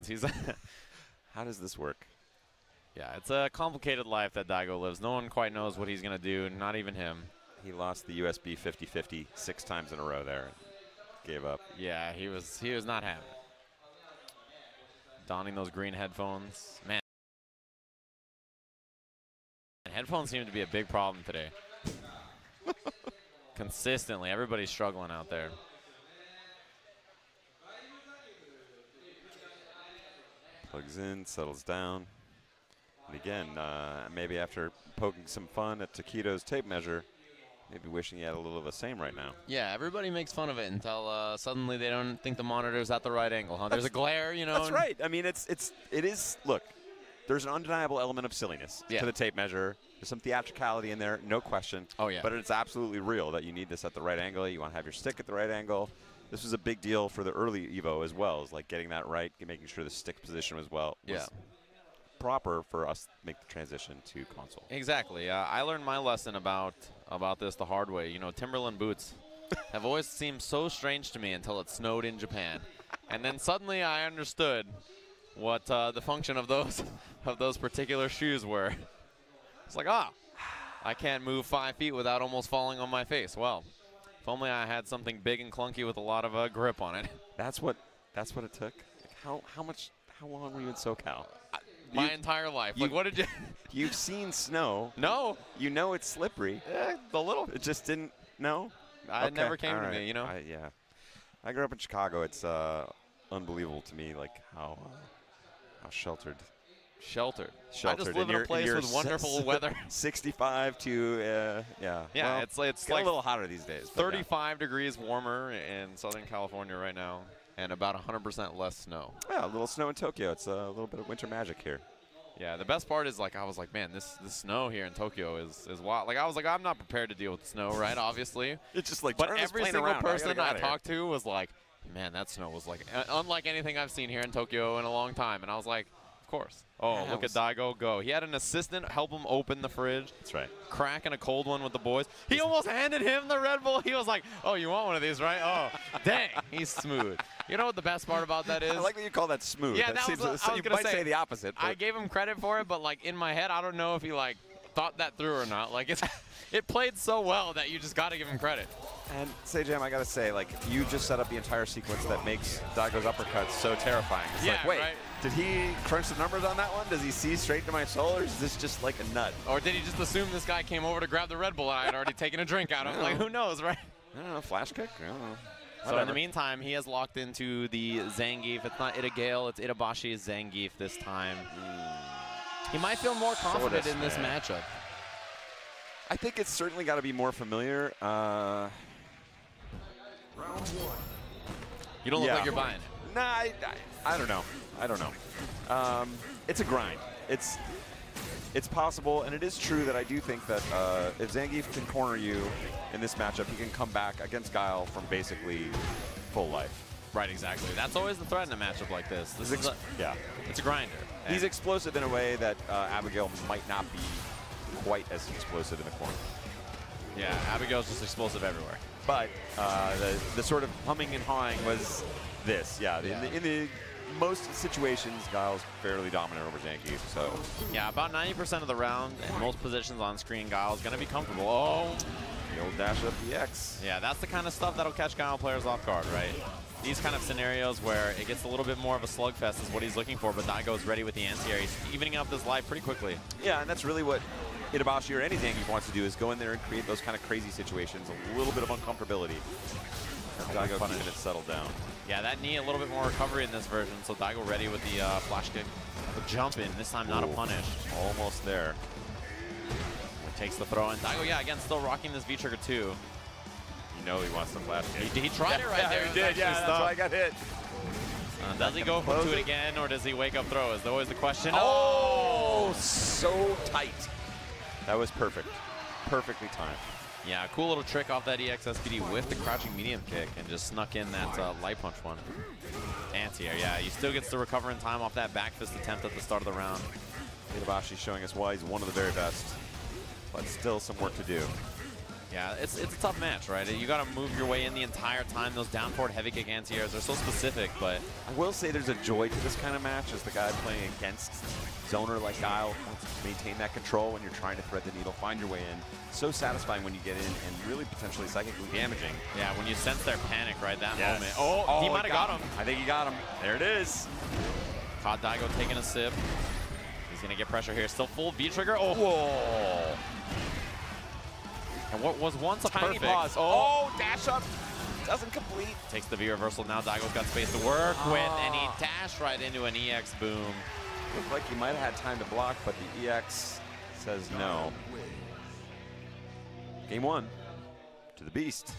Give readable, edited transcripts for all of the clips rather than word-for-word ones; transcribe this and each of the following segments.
hands. He's How does this work? yeah, it's a complicated life that Daigo lives. No one quite knows what he's going to do, not even him. He lost the USB 50-50 6 times in a row there. Gave up. Yeah, he was not having it. Donning those green headphones. Man, headphones seem to be a big problem today. Consistently, everybody's struggling out there. Plugs in, settles down. And again, maybe after poking some fun at Taquito's tape measure, maybe wishing he had a little of the same right now. Yeah, everybody makes fun of it until suddenly they don't think the monitor's at the right angle, huh? There's a glare, you know. That's right. I mean, it is, look, there's an undeniable element of silliness to the tape measure. There's some theatricality in there, no question. Oh, yeah. But it's absolutely real that you need this at the right angle. You want to have your stick at the right angle. This was a big deal for the early Evo as well, is like getting that right, making sure the stick position was proper for us to make the transition to console. Exactly. I learned my lesson about this the hard way. You know, Timberland boots have always seemed so strange to me until it snowed in Japan, and then suddenly I understood what the function of those particular shoes were. It's like, I can't move 5 feet without almost falling on my face. Well, if only I had something big and clunky with a lot of grip on it. That's what it took. Like how long were you in SoCal? My entire life. Like, what did you? You've seen snow. No. You know it's slippery. A little. It just didn't. No. It never came to me. You know. Yeah. I grew up in Chicago. It's unbelievable to me, like how sheltered. Sheltered. I just live in a place with wonderful weather. 65 to Yeah, well, it's like like a little hotter these days. 35 degrees warmer in Southern California right now, and about 100% less snow. Yeah, a little snow in Tokyo. It's a little bit of winter magic here. Yeah, the best part is, like, I was like, man, this snow here in Tokyo is wild. Like, I was like, I'm not prepared to deal with the snow, right? Obviously. It's just like, but every single person I talked to was like, man, that snow was like unlike anything I've seen here in Tokyo in a long time. And I was like, of course. Oh, look at Daigo go. He had an assistant help him open the fridge. That's right. Cracking a cold one with the boys. He almost handed him the Red Bull. He was like, oh, you want one of these, right? Oh, dang. He's smooth. You know what the best part about that is? I like that you call that smooth. Yeah, that seems I was going to say the opposite. I gave him credit for it, but like in my head, I don't know if he like thought that through or not. Like it played so well that you just got to give him credit. And Sejam, I got to say, like, you just set up the entire sequence that makes Daigo's uppercuts so terrifying. It's like, wait, did he crunch the numbers on that one? Does he see straight into my soul, or is this just like a nut? Or did he just assume this guy came over to grab the Red Bull and I had already taken a drink out of him? Like, who knows, right? I don't know, flash kick? I don't know. So in the meantime, he has locked into the Zangief. It's not Itagale, it's Itabashi Zangief this time. He might feel more confident in this matchup. I think it's certainly got to be more familiar. Round one. You don't look like you're buying it. Nah, I don't know. I don't know. It's a grind. It's possible, and it is true that I do think that if Zangief can corner you in this matchup, he can come back against Guile from basically full life. Right, exactly. That's always the threat in a matchup like this. It's a grinder. He's explosive in a way that Abigail might not be quite as explosive in the corner. Yeah, Abigail's just explosive everywhere. But the sort of humming and hawing was this. Yeah, in the most situations, Guile's fairly dominant over Zangief. So yeah, about 90% of the round and most positions on screen, Guile's going to be comfortable. Oh, the old dash up the X. Yeah, that's the kind of stuff that'll catch Guile players off guard, right? These kind of scenarios where it gets a little bit more of a slugfest is what he's looking for, but Daigo's ready with the anti-air. He's evening up this life pretty quickly. Yeah, and that's really what Itabashi or anything he wants to do, is go in there and create those kind of crazy situations, a little bit of uncomfortability. Daigo keeping it settled down. Yeah, that knee, a little bit more recovery in this version, so Daigo ready with the flash kick. The jump in, this time not a punish. Almost there. Takes the throw in. Daigo, yeah, again, still rocking this V-trigger too. You know he wants the flash kick. He tried it right there. He did, that's why I got hit. Does he go to it again, or does he wake up throw? Is always the question. Oh, so tight. That was perfect. Perfectly timed. Yeah, a cool little trick off that EX SPD with the crouching medium kick and just snuck in that light punch one. Anti-air, yeah, he still gets to recover in time off that back fist attempt at the start of the round. Itabashi showing us why he's one of the very best, but still some work to do. Yeah, Yeah, it's a tough match, right? You got to move your way in the entire time. Those down forward heavy kick anti-airs are so specific, but I will say there's a joy to this kind of match as the guy playing against zoner like Guile wants to maintain that control when you're trying to thread the needle, find your way in. So satisfying when you get in and really potentially psychically damaging. yeah, when you sense their panic, right, that Yes. moment. Oh, he might have got him. I think he got him. There it is. Caught Daigo taking a sip. He's going to get pressure here. Still full V-trigger. Oh. Whoa. And what was once a Tiny perfect. pause. Oh, dash up. Doesn't complete. Takes the V-reversal. Now Daigo's got space to work with, and he dashed right into an EX boom. Looked like he might have had time to block, but the EX says no. Game 1 to the beast.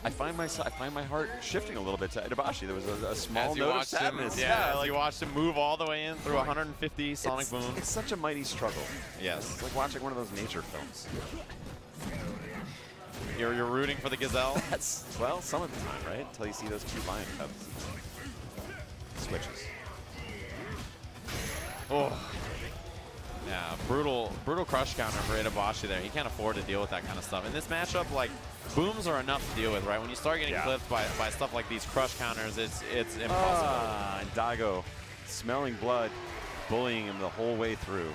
I find my heart shifting a little bit to Itabashi. There was a small note of sadness. Like you watched him move all the way in through 150 sonic boom. It's such a mighty struggle. Yes. It's like watching one of those nature films. You're rooting for the gazelle. That's, well, some of the time, right? Until you see those 2 lion cubs. Switches. Oh. Yeah, brutal crush counter for Itabashi there. He can't afford to deal with that kind of stuff. In this matchup, like, booms are enough to deal with, right? When you start getting clipped by stuff like these crush counters, it's impossible. And Daigo, smelling blood, bullying him the whole way through.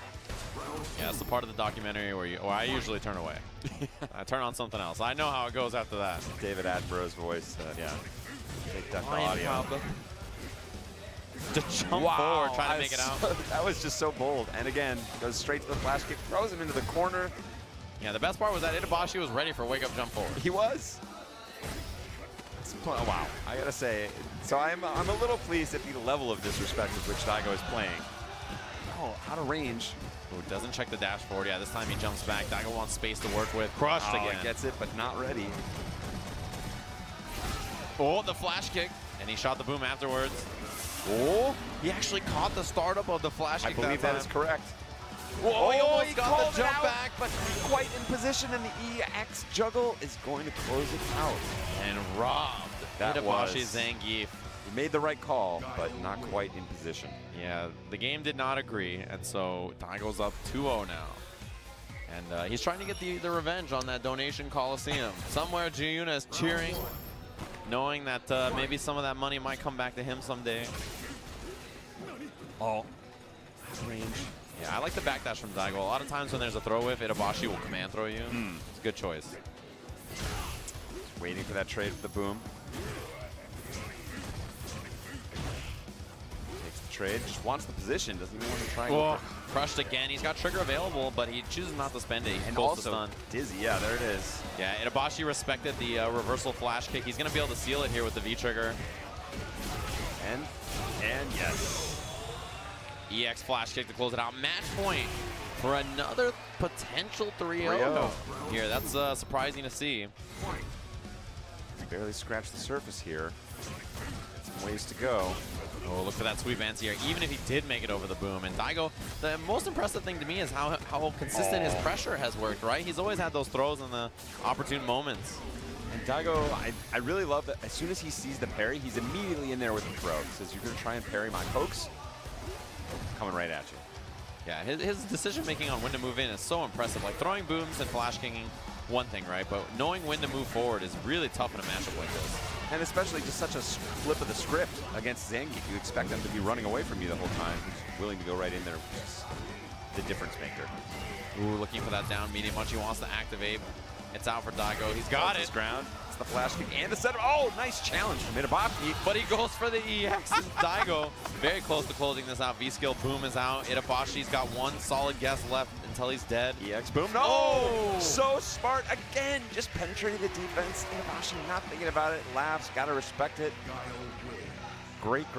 Yeah, that's the part of the documentary where I usually turn away. I turn on something else. I know how it goes after that. David Attenborough's voice. Yeah. Take that to Lion audio. Papa. To jump forward, trying to make it out. That was just so bold. And again, goes straight to the flash kick, throws him into the corner. Yeah, the best part was that Itabashi was ready for wake-up jump forward. He was. Oh, wow. I gotta say, so I'm a little pleased at the level of disrespect with which Daigo is playing. Oh, out of range. Ooh, doesn't check the dash forward. Yeah, this time he jumps back. Daigo wants space to work with. Crushed again. Gets it, but not ready. Oh, the flash kick. And he shot the boom afterwards. Oh, he actually caught the startup of the flash kick. I believe that is correct. Whoa, he almost he got the jump back, but quite in position, and the EX juggle is going to close it out. And robbed Itabashi Zangief. He made the right call, but not quite in position. Yeah, the game did not agree, and so Daigo's up 2-0 now. And he's trying to get the revenge on that donation Coliseum. Somewhere Giuna is cheering, knowing that maybe some of that money might come back to him someday. Oh, range. Yeah, I like the backdash from Daigo. A lot of times when there's a throw whiff, Itabashi will command throw you. It's a good choice. Waiting for that trade with the boom. Takes the trade, just wants the position, doesn't even want to try. Whoa, crushed again. He's got trigger available, but he chooses not to spend it. He pulls the stun. Dizzy, yeah, there it is. Yeah, Itabashi respected the reversal flash kick. He's going to be able to seal it here with the V-trigger. And yes. EX flash kick to close it out. Match point for another potential 3-0 here. That's surprising to see. Barely scratched the surface here. Some ways to go. Oh, look for that sweep anti-air, even if he did make it over the boom. And Daigo, the most impressive thing to me is how consistent his pressure has worked, right? He's always had those throws in the opportune moments. And Daigo, I really love that as soon as he sees the parry, he's immediately in there with the throw. He says, you're going to try and parry my pokes? Coming right at you. Yeah, his decision-making on when to move in is so impressive. Like, throwing booms and flash kicking, one thing, right? But knowing when to move forward is really tough in a matchup like this. And especially just such a flip of the script against Zangief. You expect them to be running away from you the whole time. He's willing to go right in there, which is the difference maker. Ooh, looking for that down medium punch. He wants to activate. It's out for Daigo. He's got it. Ground. It's the flash kick and the setup. Oh, nice challenge from Itabashi. But he goes for the EX. And Daigo very close to closing this out. V-skill boom is out. Itabashi's got one solid guess left until he's dead. EX boom. No! Oh! So smart again. Just penetrating the defense. Itabashi not thinking about it. Laughs. Got to respect it. Great